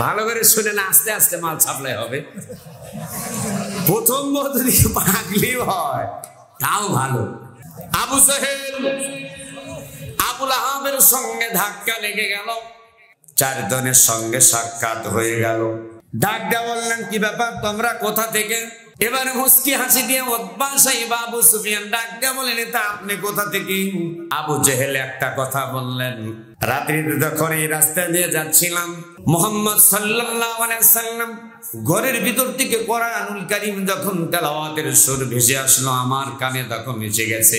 ভালো করে শুনে না, আস্তে আস্তে মাল সাপ্লাই হবে। প্রথম বউ যদি পাগলি হয় তাও ভালো। আবু জাহেল আবুল আহাবের সঙ্গে ধাক্কা লেগে গেল, চারজনের সঙ্গে সাক্ষাৎ হয়ে গেল। ডাকটা বললেন, কি ব্যাপার, তোমরা কোথা থেকে? এবারে মুস্কি হাসি দিয়ে উতবা সাইবা আবু সুফিয়ান ডাকটা বলেন, তা আপনি কোথা থেকে? আবু জেহেল একটা কথা বললেন, রাত্রিতে যখন এই রাস্তা দিয়ে যাচ্ছিলাম, মুহাম্মদ সাল্লাল্লাহু আলাইহি সাল্লাম ঘরের ভিতর থেকে কোরআনুল কারীম যখন তেলাওয়াতের সুর ভেসে আসলো, আমার কানে তখন এসে গেছে।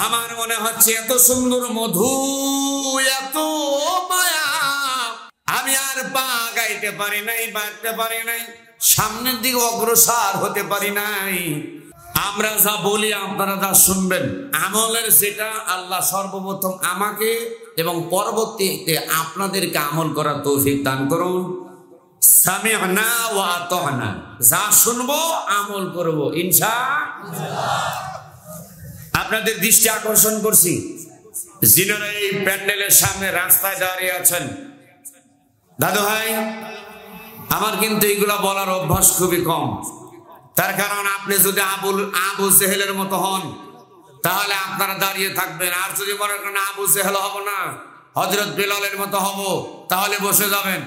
আমার মনে হচ্ছে এত সুন্দর মধু, এত মায়া, আমি আর পা গাইতে পারি নাই, বাড়তে পারি নাই, সামনের দিকে অগ্রসর হতে পারি নাই। আমরা যা বলি আপনারা যা শুনবেন, আমলের যেটা আল্লাহ সর্বপ্রথম আমাকে এবং পরবর্তীতে আপনাদেরকে আমল করার তৌফিক দান করুন। সামি'না ওয়া আতা'না, যা শুনবো আমল করব ইনশাআল্লাহ। আপনাদের দৃষ্টি আকর্ষণ করছি, যিনারা এই প্যান্ডেলের সামনে রাস্তায় দাঁড়িয়ে আছেন, দাদু ভাই আমার কিন্তু এগুলা বলার অভ্যাস খুবই কম। তার কারণ আপনি যদি আবু জেহেলের মতো হন তাহলে আপনারা দাঁড়িয়ে থাকবেন, আর যদি মনে করেন আবু জেহেল হব না, হযরত বিলালের মতো হব, তাহলে বসে যাবেন।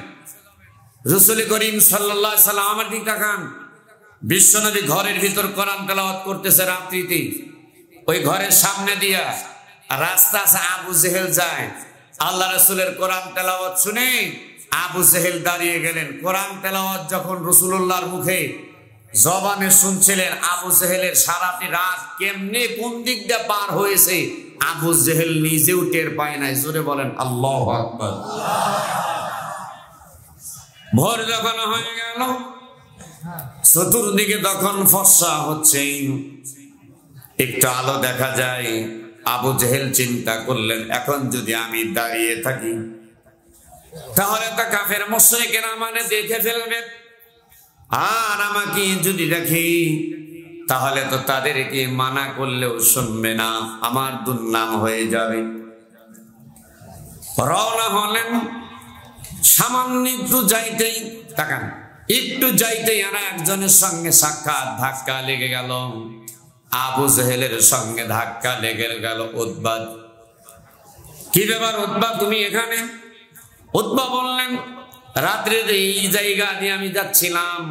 রাসূল করিম সাল্লাল্লাহু আলাইহি সাল্লাম আমার দিকে তাকান, বিশ্বনবী ঘরের ভিতর কোরআন তেলাওয়াত করতেছে রাত্রিতে, ওই ঘরের সামনে দিয়া রাস্তা আছে, আবু জেহেল যায়। আল্লাহ রাসূলের কোরআন তেলাওয়াত শুনে আবু জেহেল দাঁড়িয়ে গেলেন। কোরআন তেলাওয়াত যখন রাসূলুল্লাহর মুখে জবানে শুনছিলেন, আবু জেহেলের সারাটি রাত কেমনে কোন দিক দিয়ে পার হয়েছে আবু জেহেল নিজেও টের পায় নাই। জোরে বলেন আল্লাহু আকবার। ভোর যখন হয়ে গেল, চতুর্দিকে তখন ফর্সা হচ্ছে, একটু আলো দেখা যায়। আবু জেহেল চিন্তা করলেন, এখন যদি আমি দাঁড়িয়ে থাকি তাহলে তো কাফের মুশরিকেরা মানে দেখে ফেলবে, আর আমাকে যদি দেখি তাহলে তো তাদেরকে মানা করলেও শুনবে না, আমার দুর্নাম হয়ে যাবে। রওনা হলেন। সামান্য একটু যাইতেই, তাকান, একটু যাইতেই আর একজনের সঙ্গে সাক্ষাৎ, ধাক্কা লেগে গেল। আবু জেহেলের সঙ্গে ধাক্কা লেগে গেল উতবা। কি ব্যাপার উতবা, তুমি এখানে? উতবা বললেন, রাত্রে এই জায়গা দিয়ে আমি যাচ্ছিলাম,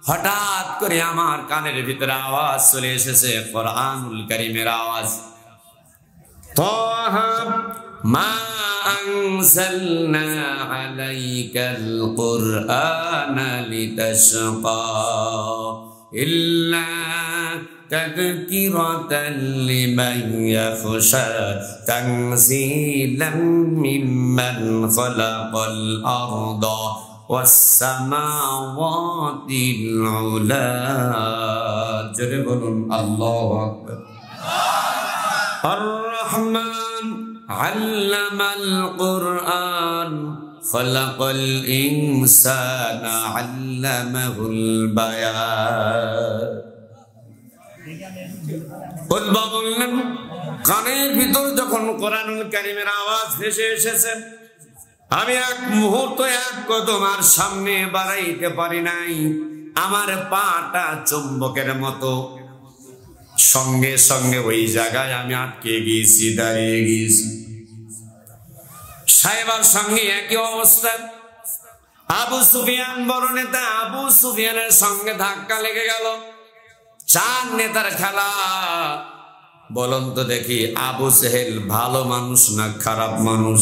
হঠাৎ করে আমার কানের ভিতরে আওয়াজ চলে এসেছে, কোরআনুল কারীমের আওয়াজ। তাহা মা আনজালনা আলাইকাল কুরআনা লিতাশকা ইল্লা তাযকিরাতাল লিমান ইয়াখশা তানজিলাম মিম্মান খালাকাল আরদা ওয়াস সামাওয়াতিল উলা। জোরে বলুন আল্লাহু আকবার। আর রহমান আল্লামাল কুরআন খালাকাল ইনসানা আল্লামাহুল বায়ান। উতবা বললেন, কানের ভিতর যখন কোরআনুল কারীমের আওয়াজ ভেসে এসেছে, আমি এক মুহূর্ত এক কদম আর সামনে বাড়াইতে পারি নাই। আমার পাটা চুম্বকের মতো সঙ্গে সঙ্গে ওই জায়গায় আমি আটকে গিয়েছি, দাঁড়িয়ে গিয়েছি। সাহেবার সঙ্গে একই অবস্থা। আবু সুফিয়ান বড় নেতা, আবু সুফিয়ানের সঙ্গে ধাক্কা লেগে গেল। চার নেতার খেলা। বলুন তো দেখি, আবু জেহেল ভালো মানুষ না খারাপ মানুষ?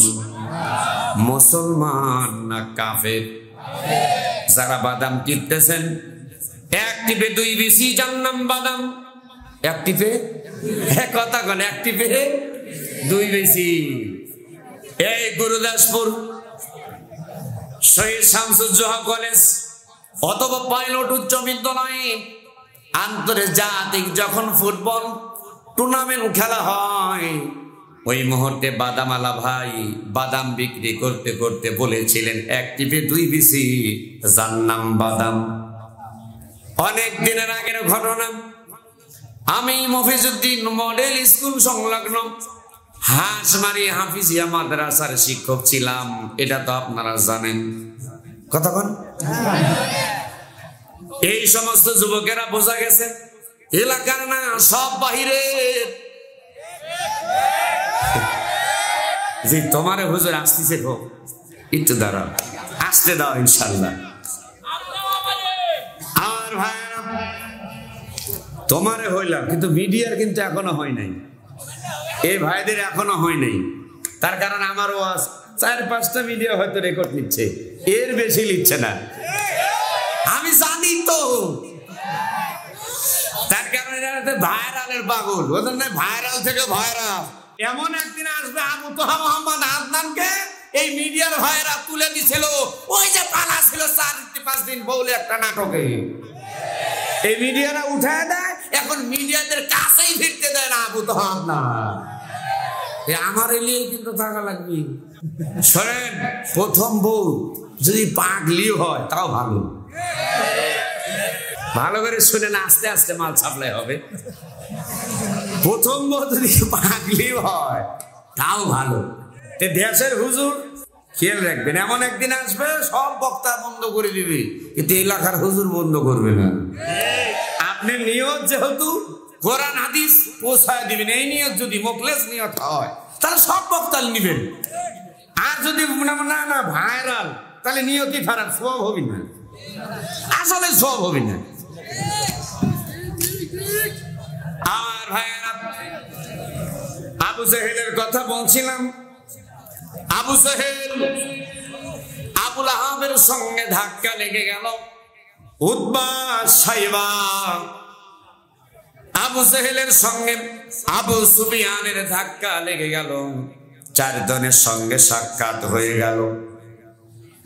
মুসলমান না কাফের? যারা বাদাম কিনতেছেন, এক টিপে দুই বেশি জান্নাম বাদাম, এক টিপে কথা বলে, এক টিপে দুই বেশি। এই গুরুদাসপুর শহীদ শামসুজ্জোহা কলেজ অথবা পাইলট উচ্চ বিদ্যালয়ে আন্তর্জাতিক যখন ফুটবল টুর্নামেন্ট খেলা হয়, ওই মুহূর্তে বাদামালা ভাই বাদাম বিক্রি করতে করতে বলেছিলেন, এক টিপে দুই বিসি জান্নাম বাদাম। অনেক দিনের আগের ঘটনা। আমি মফিজউদ্দিন মডেল স্কুল সংলগ্ন হাঁসমারি হাফিজিয়া মাদ্রাসার শিক্ষক ছিলাম, এটা তো আপনারা জানেন। কতক্ষণ? এই সমস্ত যুবকেরা বোঝা গেছে এলাকার না, সব বাহিরের। জি, তোমারে হুজুর আসতেছে, হোক একটু দাঁড়াও, আসতে দাও ইনশাল্লাহ। আর ভাইরা তোমারে হইলাম, কিন্তু মিডিয়ার কিন্তু এখনো হয় নাই, এই ভাইদের এখনো হয় নাই। তার কারণ আমার ওয়াজ 4-5টা মিডিয়া হয়তো রেকর্ড নিচ্ছে, এর বেশি নিচ্ছে না, আমি জানি তো। তার কারণে ভাইরালের পাগল, ওদের না ভাইরাল থেকে ভাইরাল। এমন একদিন আসবে আবু তোহা মোহাম্মদ আদনানকে এই মিডিয়ার ভাইরা তুলে দিছিল, ওই যে পালা ছিল 4-5 দিন বউলে একটা নাটকে। এই মিডিয়ারা উঠায় দেয়, এখন মিডিয়াদের কাছেই ফিরতে দেয় না আবু তোহা আদনান। আমার এলিয়ে কিন্তু থাকা লাগবে। শোনেন, প্রথম বউ যদি পাগলি হয় তাও ভালো, ভালো করে শুনেন, আস্তে আস্তে মাল সাপ্লাই হবে। প্রথম বউ যদি পাগলি হয় তাও ভালো। দেশের হুজুর খেয়াল রাখবেন, এমন একদিন আসবে সব বক্তা বন্ধ করে দিবে, কিন্তু এলাকার হুজুর বন্ধ করবে না। আপনি নিয়ত যেহেতু কোরআন হাদিস পৌঁছায় দিবেন, এই নিয়ত যদি মোখলেস নিয়ত হয় তাহলে সব বক্তা নিবেন। আর যদি না না ভাইরাল, তাহলে নিয়তই খারাপ, সব হবি না, আসলে সব হবি না। আর ভাইরা, আবু জাহেলের কথা বলছিলাম। আবু জাহেল আবুল আহাবের সঙ্গে ধাক্কা লেগে গেল। উতবা সাইবা আবু জাহেলের সঙ্গে আবু সুফিয়ানের ধাক্কা লেগে গেল। 4 জনের সঙ্গে সাক্ষাৎ হয়ে গেল।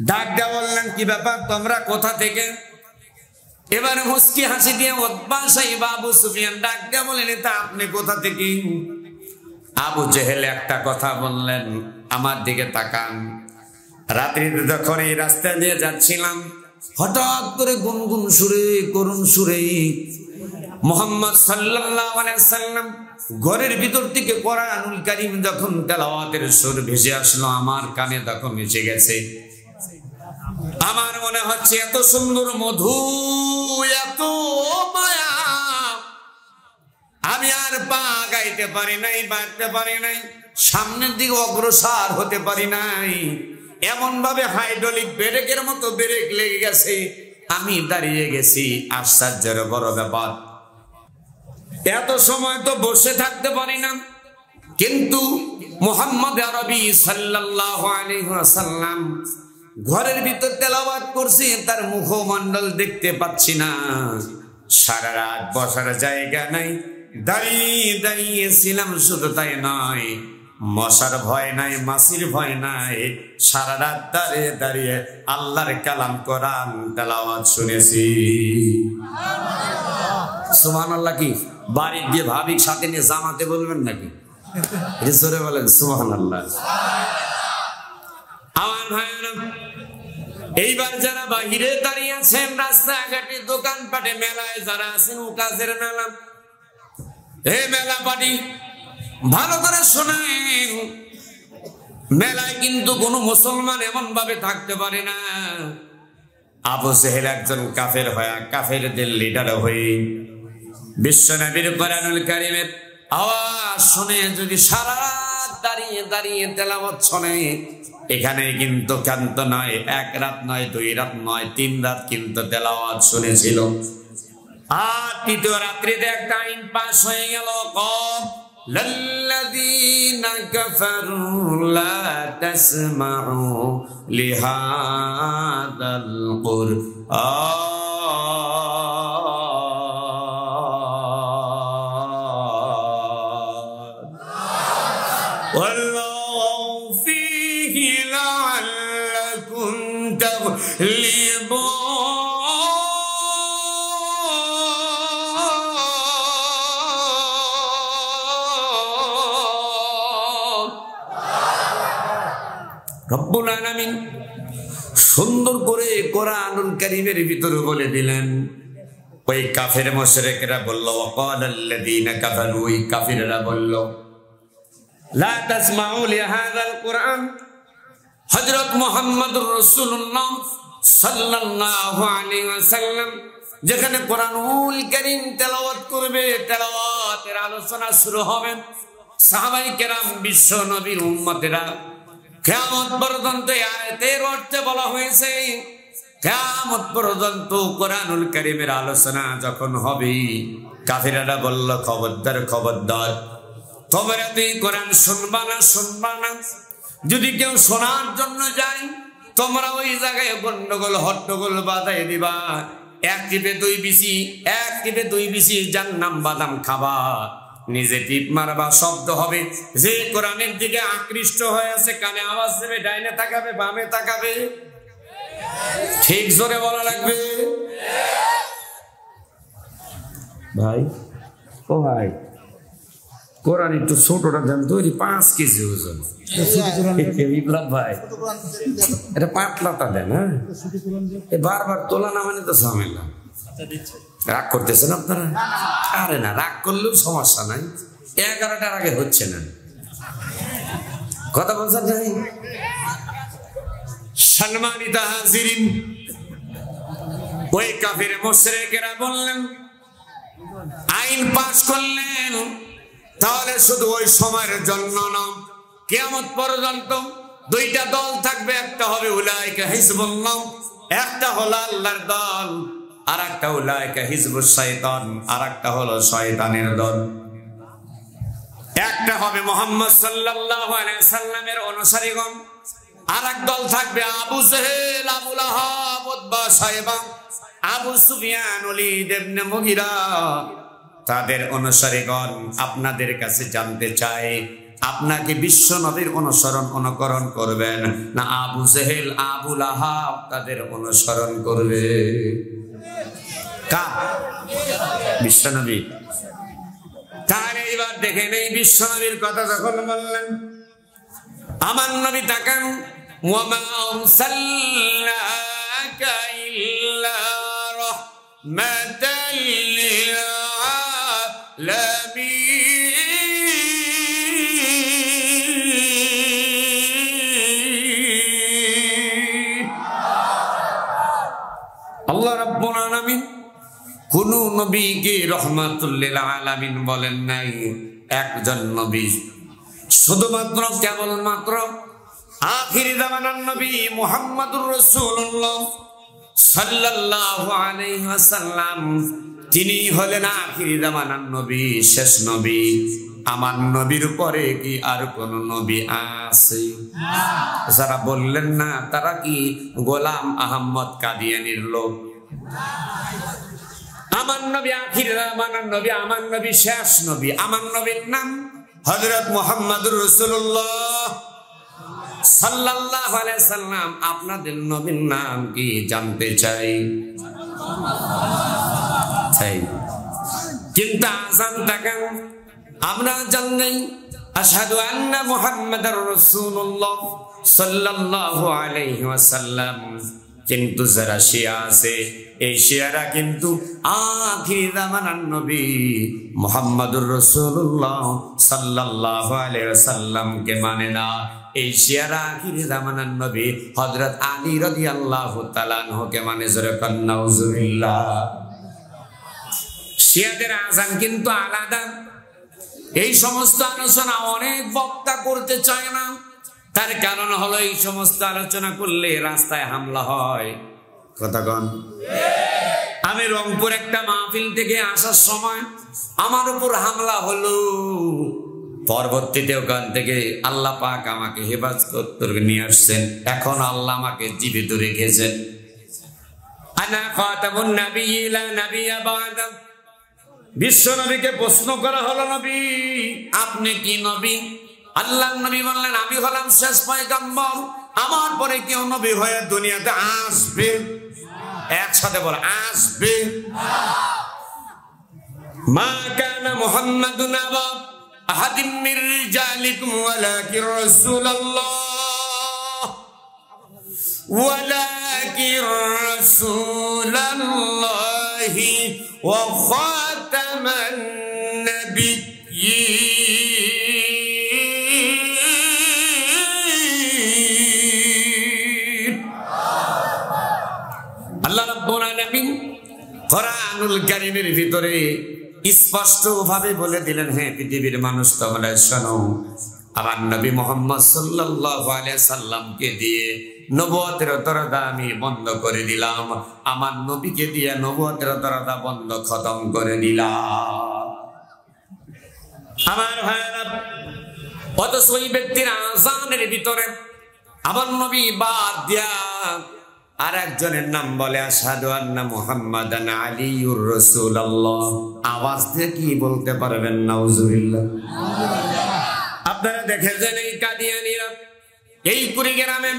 ডাকটা বললেন, কি ব্যাপার, তোমরা কোথা থেকে? এবারে মুস্কি হাসি দিয়ে উতবা সাইবা আবু সুফিয়ান ডাকটা বলেন, তা আপনি কোথা থেকে? আবু জেহেল একটা কথা বললেন, আমার দিকে তাকান। রাত্রিতে যখন এই রাস্তা দিয়ে যাচ্ছিলাম, হঠাৎ করে গুনগুন সুরে, করুণ সুরে মুহাম্মদ সাল্লাল্লাহু আলাইহি সাল্লাম ঘরের ভিতর থেকে কোরআনুল কারীম যখন তেলাওয়াতের সুর ভেসে আসলো, আমার কানে তখন এসে গেছে। আমার মনে হচ্ছে এত সুন্দর মধু, এত মায়া, আমি আর পা গাইতে পারি নাই, বাড়তে পারি নাই, সামনের দিকে অগ্রসর হতে পারি নাই। এমন ভাবে হাইড্রোলিক ব্রেকের মতো ব্রেক লেগে গেছে, আমি দাঁড়িয়ে গেছি। আশ্চর্যের বড় ব্যাপার, এত সময় তো বসে থাকতে পারি না, কিন্তু মুহাম্মদ আরবি সাল্লাল্লাহু আলাইহি ওয়াসাল্লাম ঘরের ভিতর তেলাওয়াত করছে, তার মুখমণ্ডল দেখতে পাচ্ছি না। সারা রাত বসার জায়গা নাই, দাঁড়িয়ে দাঁড়িয়েছিলাম। শুধু তাই নয়, মশার ভয় নাই, মাছির ভয় নাই, সারা রাত দাঁড়িয়ে দাঁড়িয়ে আল্লাহর কালাম কোরআন তেলাওয়াত শুনেছি। সুবহানাল্লাহ। কি বাড়ি গিয়ে ভাবি সাথে নিয়ে জামাতে বলবেন নাকি? জোরে বলেন সুবহানাল্লাহ। আমার ভাইরা, এইবার যারা বাহিরে দাঁড়িয়ে আছেন, রাস্তাঘাটে, দোকানপাটে, মেলায় যারা আছেন, ও কাজের মেলা, এই মেলা পাটি ভালো করে শোনেন। মেলায় কিন্তু কোন মুসলমান এমন ভাবে থাকতে পারে না। আবু জেহেল একজন কাফের হয়ে, কাফেরদের লিডার হয়ে বিশ্বনবীর কোরআনুল কারীমের আওয়াজ শুনে যদি সারা রাত দাঁড়িয়ে দাঁড়িয়ে তেলাওয়াত শোনে, এখানে কিন্তু ক্ষান্ত নয়, 1 রাত নয়, 2 রাত নয়, 3 রাত কিন্তু তেলাওয়াত শুনেছিল। আর 3য় রাত্রিতে একটা আইন পাস হয়ে গেল, লাল্লাযীনা কাফারু লা তাসমাউ লিহাযাল কুরআন ওয়াল্লাহু ফীহি লাআল্লাকুম তাগলিবুন। রব্বুল আলামিন সুন্দর করে কোরআনুল কারীমের ভিতরে বলে দিলেন। ওই কাফের মুশরিকরা বলল, ওয়াকালাল্লাযীনা কাফারু, ওই কাফিররা বলল, লা তাসমাউ লিহাযাল কুরআন। হযরত মুহাম্মদুর রাসূলুল্লাহ সাল্লাল্লাহু আলাইহি ওয়াসাল্লাম যেখানে কোরআনুল কারীম তেলাওয়াত করবে, তেলাওয়াতের আলোচনা শুরু হবে, সাহাবায়ে কেরাম বিশ্ব নবীর উম্মতেরা কিয়ামত পর্যন্ত আয়াতের অর্থে বলা হয়েছে কিয়ামত পর্যন্ত কোরআনুল কারীমের আলোচনা যখন হবে, কাফিররা বলল খবরদার খবরদার, তোমরা তুই কোরআন শুনবা না, যদি কেউ শোনার জন্য যায় তোমরা ওই জায়গায় গন্ডগোল হট্টগোল বাঁধাই দিবা, এক টিপে দুই বিসি জান্নাম বাদাম খাবা, নিজে টিপ মারবা, শব্দ হবে, যে কোরআনের দিকে আকৃষ্ট হয়ে আছে কানে আওয়াজ দেবে, ডাইনে তাকাবে বামে তাকাবে, ঠিক জোরে বলা লাগবে। ভাই ও ভাই, কোরআন একটু ছোটটা দেন তৈরি, 5 কেজি ওজন। বিপ্লব ভাই এটা পাতলাটা দেন, হ্যাঁ বারবার তোলা না মানে তো ঝামেলা। রাগ করতেছেন আপনারা? আরে না, রাগ করলেও সমস্যা নাই, 11টার আগে হচ্ছে না, কথা বলছেন নাই? সম্মানিত হাজিরিন, ওই কাফির মুশরিকেরা বললেন আইন পাশ করলেন, তাহলে শুধু ওই সময়ের জন্য না, কিয়ামত পর্যন্ত দুইটা দল থাকবে, একটা হবে উলাইকা হিজবুল্লাহ, একটা হলো আল্লাহর দল, আর একটা উলাইকা হিজবুশ শয়তান, আর একটা হলো শয়তানের দল। একটা হবে মুহাম্মদ সাল্লাল্লাহু আলাইহি সাল্লামের অনুসারীগণ, আর এক দল থাকবে আবু জেহেল, আবু লাহাব, উতবা, সাইবা, আবু সুফিয়ান, ওলীদ ইবনে মুগীরা, তাদের অনুসারীগণ। আপনাদের কাছে জানতে চাই, আপনাকে বিশ্ব নবীর অনুকরণ করবেন না আবু জেহেল, আবু লাহাব তাদের অনুসরণ করবে? কার? বিশ্ব নবী। তাহলে এবার দেখেন, এই বিশ্ব নবীর কথা যখন বললেন, আমার নবী তাকান, ওয়ামা আরসালনাকা ইল্লা রাহমাতাল লিল আলামিন। আল্লাহ রাব্বুল আলামিন কোন নবীকে রহমাতুল লিল আলামিন বলেন নাই, একজন নবী, শুধুমাত্র কেবলমাত্র আখিরি জামানার নবী মুহাম্মদুর রাসূলুল্লাহ সাল্লাল্লাহু আলাইহি ওয়াসাল্লাম, তিনি হলেন আখিরি জামানার নবী, শেষ নবী। আমার নবীর পরে কি আর কোন নবী আছে? যারা বললেন না তারা কি গোলাম আহমদ কাদিয়ানীর লোক? আমার নবী আখিরি জামানার নবী, আমার নবী শেষ নবী, আমার নবীর নাম হযরত মুহাম্মদুর রাসূলুল্লাহ সাল্লাল্লাহু আলাইহি সাল্লাম। আপনাদের নবীর নাম কি জানতে চাই? কিন্তু আযান তাকান, আমরা জানি আশহাদু আন্না মুহাম্মাদার রাসূলুল্লাহ সাল্লাল্লাহু আলাইহি ওয়াসাল্লাম, কিন্তু যারা শিয়া আছে, এই শিয়ারা কিন্তু আখিরি জামানার নবী মুহাম্মদুর রাসূলুল্লাহ সাল্লাল্লাহু আলাইহি ওয়াসাল্লামকে মানে না। এই শিয়ারা আখিরি জামানার নবী হযরত আলী রাদিয়াল্লাহু তাআলা আনহুকে মানে। জোরে কান নাউজুবিল্লাহ। শিয়াদের আযান কিন্তু আলাদা। এই সমস্ত আলোচনা অনেক বক্তা করতে চায় না, তার কারণ হলো এই সমস্ত আলোচনা করলে রাস্তায় হামলা হয়। কথাগণ, আমি রংপুর একটা মাহফিল থেকে আসার সময় আমার উপর হামলা হলো। পরবর্তীতে ওখান থেকে আল্লাহ পাক আমাকে হেফাজত করে নিয়ে আসছেন। এখন আল্লাহ আমাকে জীবিত রেখেছেন। আনা খাতামুন নাবিয়্যিন লা নাবিয়্যা বা'দা। বিশ্ব নবীকে প্রশ্ন করা হলো, নবী আপনি কি নবী? আল্লাহর নবী বললেন, আমি হলাম শেষ পয়গম্বর, আমার পরে কেউ নবী হয়ে দুনিয়াতে আসবে? একসাথে বল, আসবে। মা কানা মুহাম্মাদুন আবা আহাদিম মির রিজালিকুম ওয়ালাকিন রাসূলুল্লাহ ওয়া খাতামান নাবিয়্যিন। আল্লাহ রাব্বুল আলামিন কোরআনুল কারীমের ভিতরে স্পষ্ট ভাবে বলে দিলেন, হে পৃথিবীর মানুষ, তোমরা শোনো, আমার নবী মুহাম্মদ সাল্লাল্লাহু আলাইহি সাল্লামকে দিয়ে নবুয়তের দরজা আমি বন্ধ করে দিলাম, আমার নবীকে দিয়ে নবুয়তের দরজা বন্ধ খতম করে দিলাম। আমার ভাইরা, অথচ ওই ব্যক্তির আযানের ভিতরে আমার নবী বাদ দিয়া আর একজনের নাম বলে আশহাদু আন্না মুহাম্মাদান আলিয়ুর রাসূলুল্লাহ। আওয়াজ দিয়ে কি বলতে পারবেন? নাউজুবিল্লাহ। আপনারা দেখেছেন এই কাদিয়ানীরা, এই কুড়িগ্রামে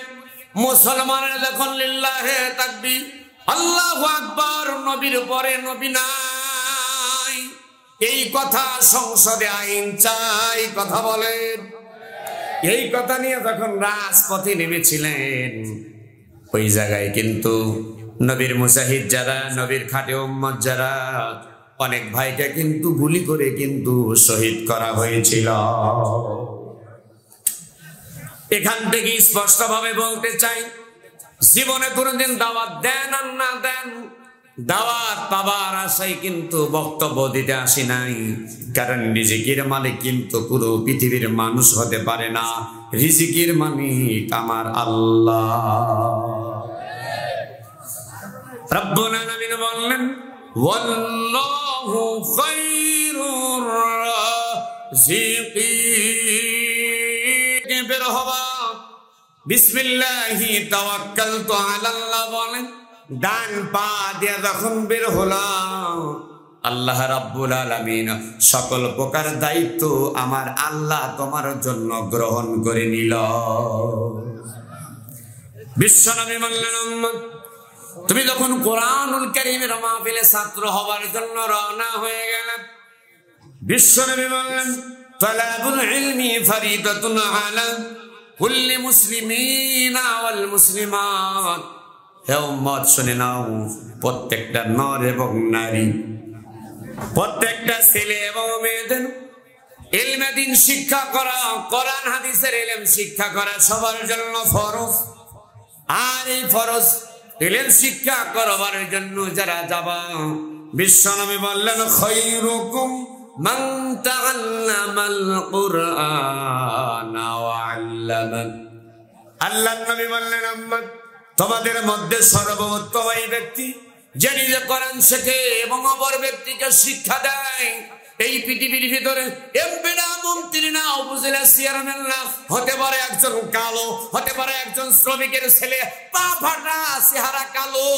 মুসলমানরা যখন লিল্লাহে তাকবীর, আল্লাহু আকবার, নবীর পরে নবী নাই, এই কথা সংসদে আইন চাই কথা বলেন, এই কথা নিয়ে যখন রাজপথে নেমেছিলেন, ওই জায়গায় কিন্তু নবীর মুজাহিদ যারা, নবীর খাঁটি উম্মত যারা, অনেক ভাইকে কিন্তু গুলি করে কিন্তু শহীদ করা হয়েছিল। এখান থেকে স্পষ্ট ভাবে বলতে চাই, জীবনে কোনদিন দাওয়াত দেন আর না দেন, দাওয়াত পাবার আশায় কিন্তু বক্তব্য দিতে আসি নাই, কারণ রিজিকের মালিক কিন্তু পুরো পৃথিবীর মানুষ হতে পারে না, রিজিকের মালিক আমার আল্লাহ। রব্বুল আলামিন বললেন, ওয়াল্লাহু খায়রুর রাযিকিন। বের হবা, বিসমিল্লাহি তাওয়াক্কালতু আলাল্লাহ বলেন, ডান পা দিয়ে যখন বের হলাম, আল্লাহ রাব্বুল আলামিন সকল প্রকার দায়িত্ব আমার আল্লাহ তোমার জন্য গ্রহণ করে নিল। বিশ্বনবী বললেন, তুমি যখন কোরআনুল কারীমের মাহফিলে ছাত্র হওয়ার জন্য রওনা হয়ে গেলে, বিশ্বনবী বললেন, তালাবুল ইলমি ফরিদাতুন আলা কুল্লি মুসলিমিনা ওয়াল মুসলিমাত। হে উম্মত, শুনে নাও, প্রত্যেকটা নর এবং নারী, প্রত্যেকটা ছেলে এবং মেয়েদের ইলমে দ্বীন শিক্ষা করা, কোরআন হাদিসের ইলম শিক্ষা করা সবার জন্য ফরজ। আর এই ফরজ ইলম শিক্ষা করবার জন্য যারা যাবা, বিশ্বনবী বললেন, খায়রুকুম মান তাআল্লামাল কুরআনা ওয়া আল্লামা। আল্লাহর নবী বললেন, উম্মত, তোমাদের মধ্যে সর্বোত্তম এই ব্যক্তি যে নিজে কোরআন শেখে এবং অপর ব্যক্তিকে শিক্ষা দেয়। এই পৃথিবীর ভিতরে এমপি না, মন্ত্রী না, উপজেলা চেয়ারম্যান না, হতে পারে একজন কালো, হতে পারে একজন শ্রমিকের ছেলে, পা ফাটা, চেহারা কালো,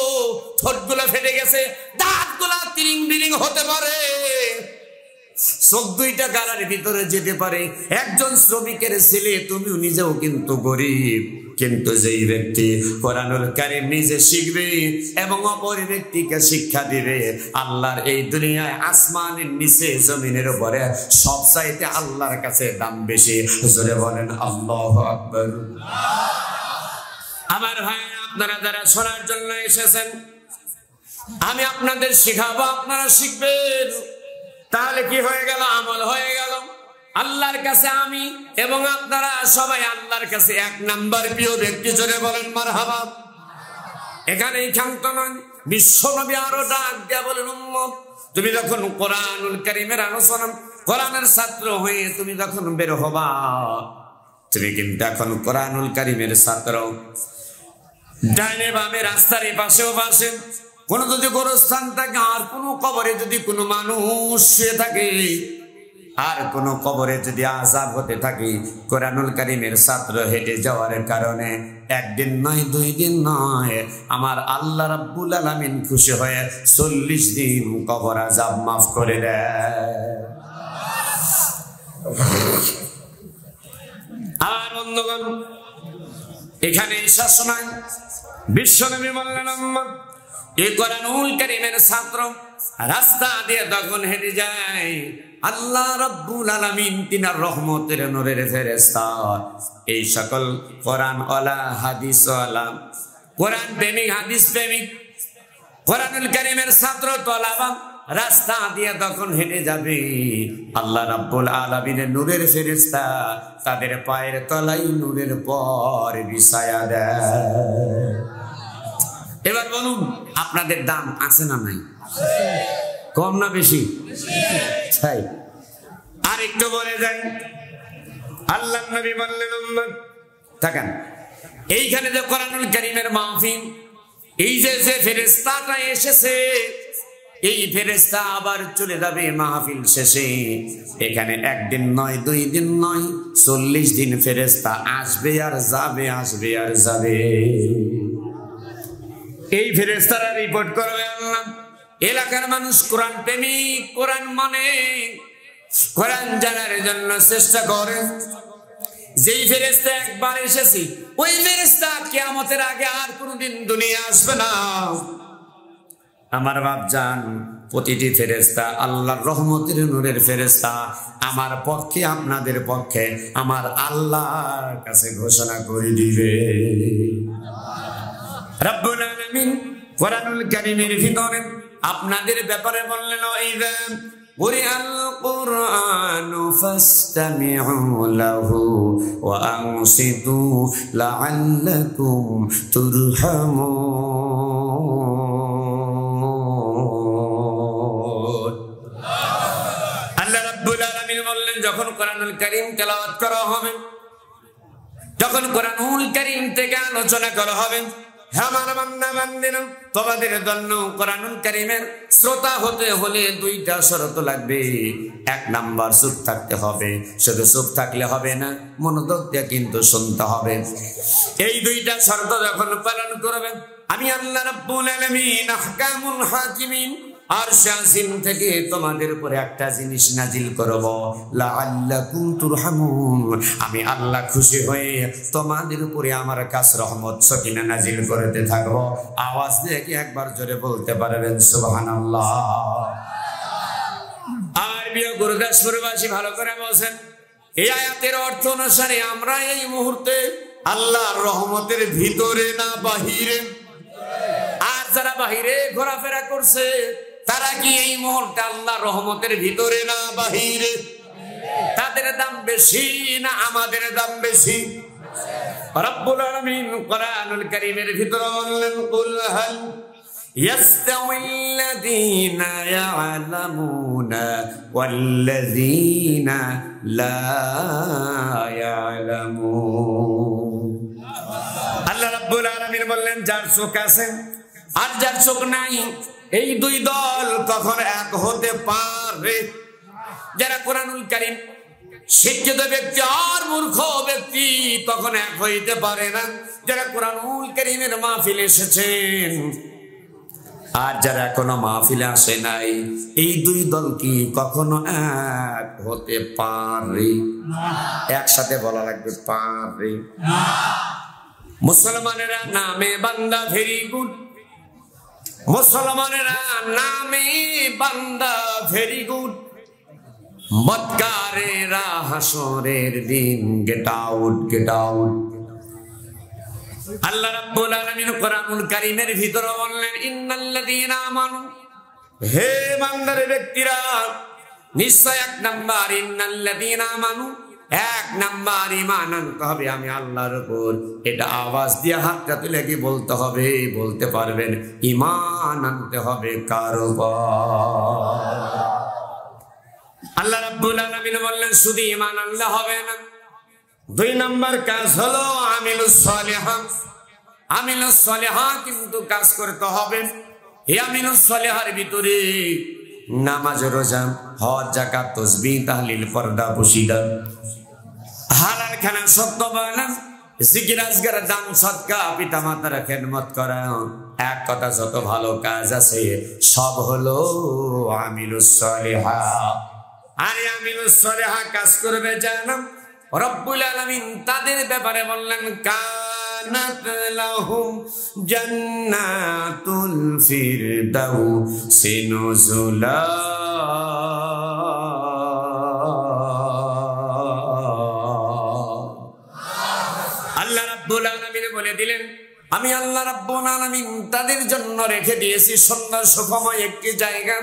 ঠোঁটগুলো ফেটে গেছে, দাঁতগুলো তিরিং বিরিং হতে পারে, চোখ দুইটা গালার ভিতরে যেতে পারে, একজন শ্রমিকের ছেলে, তুমিও নিজেও কিন্তু গরিব, কিন্তু যেই ব্যক্তি কোরআনুল কারীম নিজে শিখবে এবং অপর ব্যক্তিকে শিক্ষা দিবে, আল্লাহর এই দুনিয়ায় আসমানের নিচে জমিনের উপরে সবচাইতে আল্লাহর কাছে দাম বেশি। জোরে বলেন আল্লাহু আকবার। আমার ভাই, আপনারা যারা শোনার জন্য এসেছেন, আমি আপনাদের শিখাবো, আপনারা শিখবেন, তাহলে কি হয়ে গেল? আমল হয়ে গেল। আল্লাহর কাছে আমি এবং আপনারা সবাই আল্লাহর কাছে এক নাম্বার প্রিয় ব্যক্তি। জোরে বলেন মারহাবা। এখানেই ক্ষান্ত নয়, বিশ্বনবী আরো ডাক দিয়া বলেন, উম্মত, তুমি যখন কোরআনুল কারীমের আলোচনা, কোরআনের ছাত্র হয়ে তুমি যখন বের হবা, তুমি কিন্তু এখন কোরআনুল কারীমের ছাত্র। ডাইনে বামে, রাস্তার পাশেও পাশে কোন যদি গোরস্থান থাকে, আর কোন কবরে যদি কোনো মানুষ শুয়ে থাকে, আর কোন কবরে যদি আযাব হতে থাকে, কোরআনুল কারীমের ছাত্র হেঁটে যাওয়ার কারণে একদিন নয়, 2 দিন নয়, আমার আল্লাহ রাব্বুল আলামিন খুশি হয়ে 40 দিন কবর আযাব মাফ করে দেয়। আর বন্ধুগণ, এখানে ঈশার সময় বিশ্বনবী বললেন, এই কোরআনুল কারীমের ছাত্র রাস্তা দিয়ে যখন হেঁটে যায়, আল্লাহ রাব্বুল আলামিন তিনার রহমতের নূরের ফেরেশতা এই সকল কোরআন ওয়ালা, হাদিস ওয়ালা, কোরআন প্রেমিক, হাদিস প্রেমিক, কোরআনুল কারীমের ছাত্র তলাবা রাস্তা দিয়ে তখন হেঁটে যাবে, আল্লাহ রাব্বুল আলামিনের নূরের ফেরেশতা তাদের পায়ের তলায় নূরের পর বিছায়া দেয়। এবার বলুন আপনাদের দাম আছে না নাই? কম না বেশি? তাই আর একটু বলে যাই, আল্লাহ নবী বললেন উম্মত থাকেন এইখানে যে কোরআনুল কারীমের মাহফিল, এই যে ফেরেশতাটা এসেছে, এই ফেরেশতা আবার চলে যাবে মাহফিল শেষে। এখানে একদিন নয়, 2 দিন নয়, 40 দিন ফেরেশতা আসবে আর যাবে, আসবে আর যাবে। এই ফেরেশতারা রিপোর্ট করবে আল্লাহ এলাকার মানুষ কোরআন প্রেমিক, কোরআন মানে কোরআন জানার জন্য চেষ্টা করে। যেই ফেরেশতা একবার এসেছে ওই ফেরেশতা কিয়ামতের আগে আর কোনদিন দুনিয়া আসবে না। আমার বাপজান, প্রতিটি ফেরেশতা আল্লাহর রহমতের নূরের ফেরেশতা। আমার পক্ষে আপনাদের পক্ষে আমার আল্লাহর কাছে ঘোষণা করে দিবে। রব্বুল আলামিন কোরআনুল কারীমের ভিতরে আপনাদের ব্যাপারে বললেন, ওয়াইযা কুরিআল কুরআনু ফাসতামিউ লাহু ওয়া আনসিতু লাআল্লাকুম তুরহামুন। আল্লাহ রাব্বুল আলামিন বললেন, যখন কোরআনুল কারীম তেলাওয়াত করা হবে, যখন কোরআনুল কারীম থেকে আলোচনা করা হবে, আমার বান্দা বান্দিরা, তোমাদের জন্য কোরআনুল কারীমের শ্রোতা হতে হলে 2টা শর্ত লাগবে। 1 নাম্বার চুপ থাকতে হবে। শুধু চুপ থাকলে হবে না, মনোযোগ দিয়ে কিন্তু শুনতে হবে। এই 2টা শর্ত যখন পালন করবেন, আমি আল্লাহ রাব্বুল আলামিন আহকামুল হাকিমিন আরশ আজিম থেকে তোমাদের উপরে একটা জিনিস নাজিল করব, লাআল্লাকুম তুরহামুন। আমি আল্লাহ খুশি হয়ে তোমাদের উপরে আমার কাছে রহমত সকিনা নাজিল করতে থাকব। আওয়াজ দিয়ে কি একবার জোরে বলতে পারবেন সুবহানাল্লাহ? আর প্রিয় গুরুদাসপুরবাসী ভালো করে বলছেন, এই আয়াতের অর্থ অনুসারে আমরা এই মুহূর্তে আল্লাহর রহমতের ভিতরে না বাহিরে? আর যারা বাহিরে ঘোরাফেরা করছে তারা কি এই মুহূর্তে আল্লাহর রহমতের ভিতরে না বাহিরে? তাদের দাম বেশি না আমাদের দাম বেশি? রব্বুল আলামিন কোরআনুল কারীমের ভিতরে বললেন, কুল হাল ইয়াস্তাউিল্লাযীনা ইয়ালামুনা ওয়াল্লাযীনা লা ইয়ালামুন। আল্লাহ রাব্বুল আলামিন বললেন, যার চোখ আছে আর যার চোখ নাই, এই 2 দল কখনো এক হতে পারে? যারা কোরআনুল কারীম শিক্ষিত ব্যক্তি আর মূর্খ ব্যক্তি তখন এক হইতে পারে না। যারা কোরআনুল কারীমের মাহফিলে এসেছেন আর যারা এখনো মাহফিলে আসে নাই, এই 2 দল কি কখনো এক হতে পারে? একসাথে বলা লাগবে, পারে। মুসলমানেরা নামে বান্দা ভেরি গুড, মুসলমানেরা নামে বান্দা ভেরি গুড, বদকারেরা হাসরের দিন গেট আউট, গেট আউট। আল্লাহ রাব্বুল আলামিন কোরআনুল কারীমের ভিতরে বললেন, ইন্নাল্লাযীনা আমানু, হে বান্দার ব্যক্তিরা, নিশ্চয় 1 নাম্বার ইন্নাল্লাযীনা আমানু, 1 নাম্বার ঈমান আনতে হবে আমি আল্লাহর উপর। এটা আওয়াজ দিয়ে হাতটা তুলে কি বলতে হবে? বলতে পারবেন, ঈমান আনতে হবে কার উপর? আল্লাহ রাব্বুল আলামিন বললেন, শুধু ঈমান আনলে হবে না, 2 নাম্বার কাজ হলো আমিলুস সালিহাত। আমিলুস সালিহাত কিন্তু কাজ করতে হবে। এই আমিলুস সালিহার ভিতরে নামাজ, রোজা, হজ, যাকাত, তাসবিহ, তাহলিল, পর্দা, পুশিদা, হালাল খানা, সত্য বয়ান, জিকির, আজকার, দান, সদকা, পিতা মাতার খেদমত করা, এক কথা যত ভালো কাজ আছে সব হলো আমিলুস সালিহাত। আর আমিলুস সালিহাত কাজ করবে জানো রব্বুল আলামিন তাদের ব্যাপারে বললেন, কানাত লাহুম জান্নাতুল ফিরদাউসি নুজুলা। আল্লাহ রাব্বুল আলামিন বলে দিলেন, আমি আল্লাহ রাব্বুল আলামিন তাদের জন্য রেখে দিয়েছি সুন্দর সুখময় একটি জায়গা।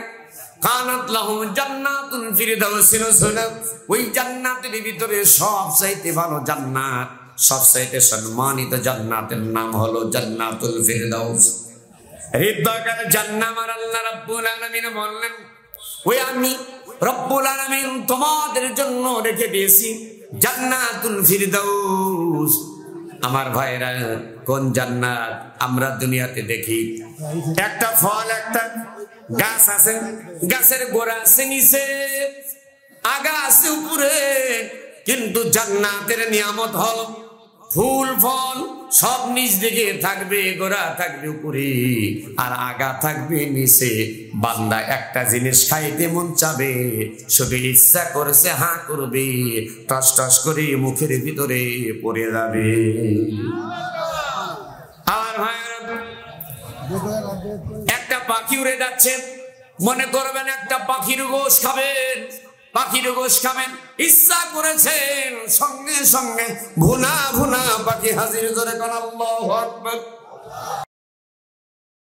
কানাত লাহুম জান্নাতুল ফিরদাউসি নুজুলা। ওই জান্নাতের ভিতরে সবচাইতে ভালো জান্নাত, সবচাইতে সম্মানিত জান্নাতের নাম হলো জান্নাতুল ফিরদাউস। হৃদয়কার জান্নাত আমার আল্লাহ রাব্বুল আলামিন বললেন, ওই আমি রব্বুল আলামিন তোমাদের জন্য রেখে দিয়েছি জান্নাতুল ফিরদাউস। আমার ভাইরা, কোন জান্নাত আমরা দুনিয়াতে দেখি? একটা ফল, একটা গাছ আছে, গাছের গোড়া আছে নিচে, আগা আছে উপরে, কিন্তু জান্নাতের নিয়ামত হল ফুল ফল সব নিচ দিকে থাকবে, গোড়া থাকবে উপরে আর আগা থাকবে নিচে। বান্দা একটা জিনিস খাইতে মন চাবে, শুধু ইচ্ছা করেছে হা করবে, টস টস করে মুখের ভিতরে পড়ে যাবে। আর ভাইরা, একটা পাখি উড়ে যাচ্ছে, মনে করবেন একটা পাখির গোশ খাবেন, পাখির গোশ খাবেন, ইচ্ছা করেছেন, সঙ্গে সঙ্গে ভুনা ভুনা পাখি হাজির করে কোন আল্লাহু আকবার।